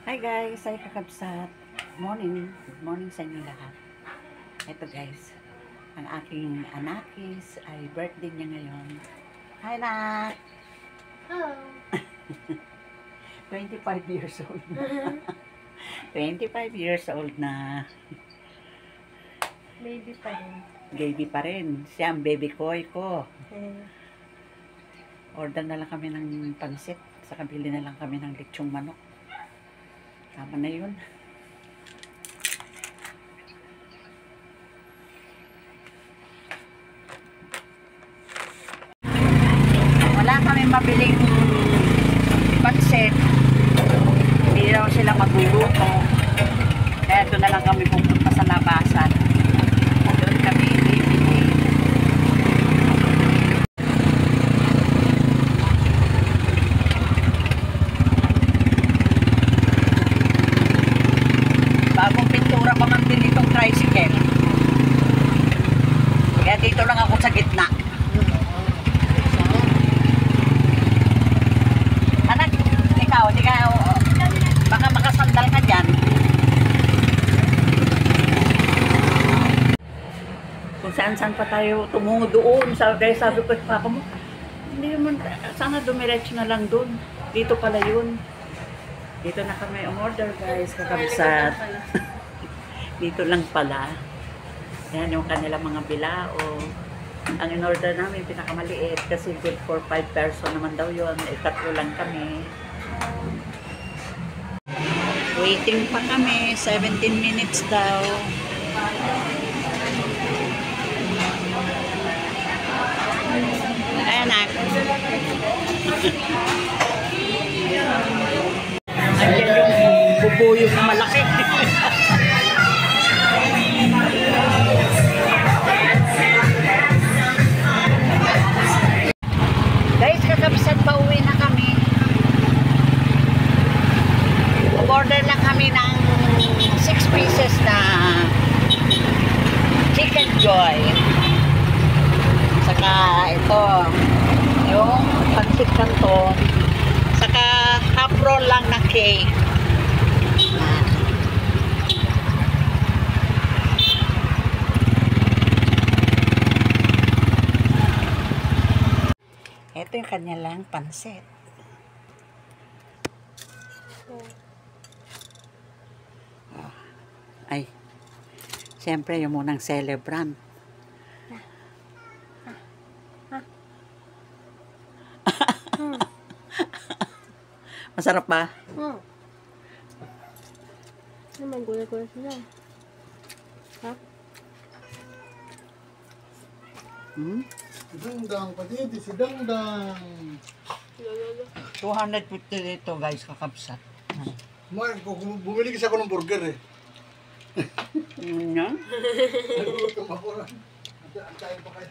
Hi guys, ay kakabsat. Morning. Good morning sa inyo lahat. Ito guys, ang aking anakis ay birthday niya ngayon. Hi Nak! Hello! 25 years old na. 25 years old na. Baby pa rin. Baby pa rin. Siya ang baby koy ko. Mm. Order na lang kami ng pansit. Sa kabili na lang kami ng lechong manok. Tama na yun. Wala kami mabiling pansit. Hindi daw sila magluluto. Kaya doon na lang kami pupunta sa labasan. Doon kami bibili. Bagong pintura pa man din itong tricycle. Kaya dito lang ako sa gitna. Anak, ikaw, baka makasandal ka dyan. Kung saan-saan pa tayo tumungo doon. Kaya sabi ko, papa mo, hindi naman, sana dumiretso na lang doon. Dito pala yun. Dito na kami umorder guys, kakabsat. Dito lang pala. Yan yung kanilang mga bilao. Ang in-order namin pinakamaliit kasi good for 5 person naman daw yun. Tatlo lang kami. Waiting pa kami. 17 minutes daw. Anak. Andiyan yung bubuyo na malaki. Guys, kakabsat pa uwi na kami. Order lang kami ng 6 pieces na chicken joy. Saka ito, yung pancit canton. Saka half roll lang na cake. Ito yung kanya lang pansit. Ay, siyempre yung munang celebrant. Masarap ba? Naman gulay-gulay sila. Ha? Dangdang, pati si Dangdang. 250 dito guys, kakabsat. Mark, bumili kasi ako ng burger eh. Yan. Nagutom ako lang. Antayin pa kayo.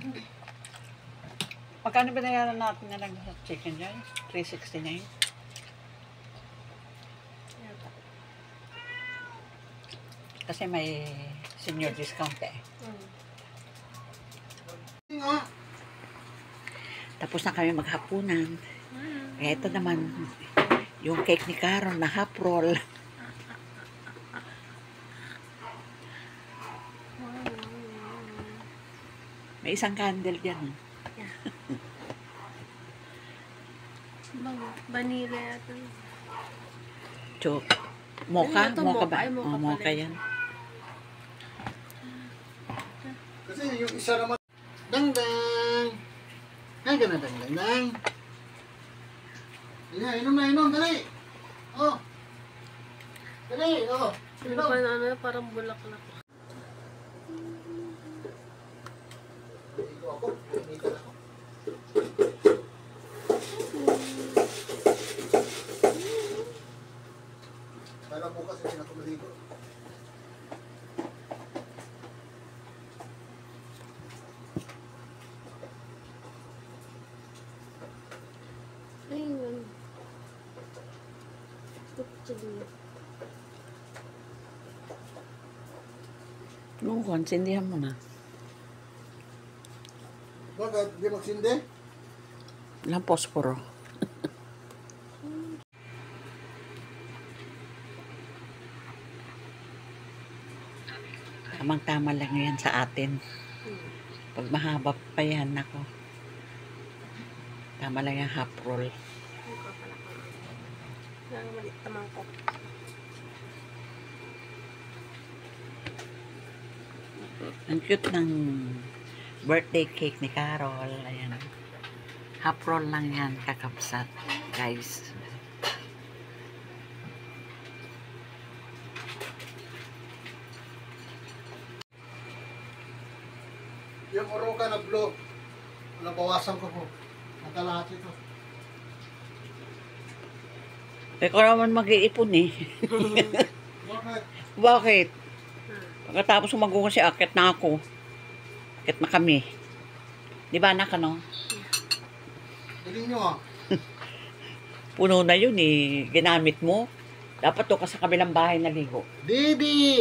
Magkano binayaran natin na lang sa chicken guys? 369. Kasi may senior discount eh. Tapos na kami maghapunan. Kaya ito naman, yung cake ni Caron na half roll. May isang candle dyan. Vanilla yata. Chok. Mocha? Ito, Mocha ba? ay, mocha Oh, mocha pala. yan. Kasi yung isa naman. Dangdang! Ay, ka na Dangdang. Dali, inom na, inom, dali! Oh! Dali, oh. Ano pa na ano, parang bulaklak. Dito ako. Dito ako. Para bukas hindi na ako maligo. Ayun. Actually. Nung konsindihan mo na. Bakit? Di magsindi? Ilang posporo. Tamang-tama lang yan sa atin. Pag mahaba pa yan, ako. Tama lang yung half roll. Ang kapalak ko. Ang maliit na mangkok. Ang cute ng birthday cake ni Carol. Ayan. Half roll lang yan, kakapsat. Guys. Yung oroka na blue, nabawasan ko po. Nakalahati ito. Ikaw naman mag-iipon eh. Bakit? Bakit? Pagkatapos sumago kasi akit na ako. Akit na kami. Di ba anak ano? Galing nyo ah. Puno na yun eh. Ginamit mo. Dapat to ka sa kabilang bahay na ligo. Didi!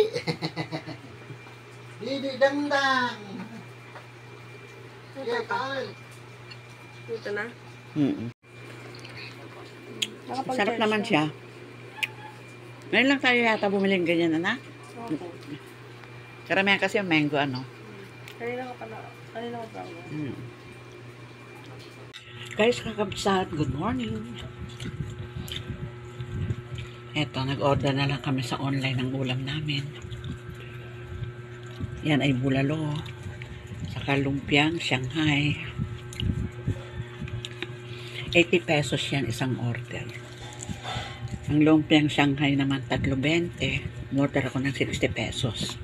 Didi dangdang! Ito pa. Ito na. Sarap naman siya. Ngayon lang tayo yata bumili ng ganyan, anak. Opo. Karamihan kasi yung mango, ano. Kanina ko pala. Kanina ko pa. Guys, kakabsat, good morning. Eto, nag-order na lang kami sa online ng ulam namin. Yan ay bulalo. Saka lumpiang Shanghai. 80 pesos yan isang order. Ang lumpiang Shanghai naman 3.20. Order ako ng 60 pesos.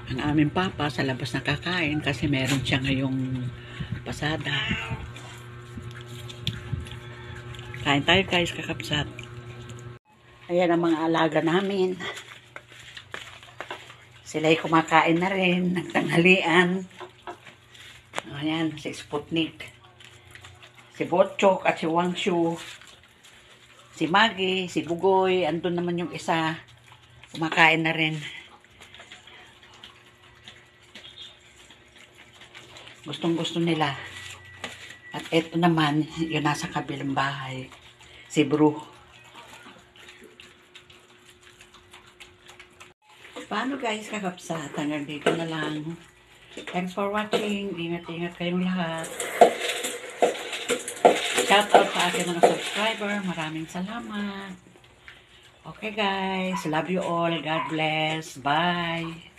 Ang aming papa sa labas nakakain kasi meron siya ngayong pasada. Kain tayo guys, kakapsat. Ayan ang mga alaga namin. Sila'y kumakain na rin, nagtanghalian. Ayan, si Sputnik. Si Botchok at si Wangshu. Si Maggie, si Bugoy, andun naman yung isa. Kumakain na rin. Gustong-gusto nila. At eto naman, yung nasa kabilang bahay. Si Bru. Paano guys, kakapsat? Hanggang dito na lang. Thanks for watching. Ingat-ingat kayong lahat. Shout out sa aking mga subscriber. Maraming salamat. Okay guys, love you all. God bless. Bye.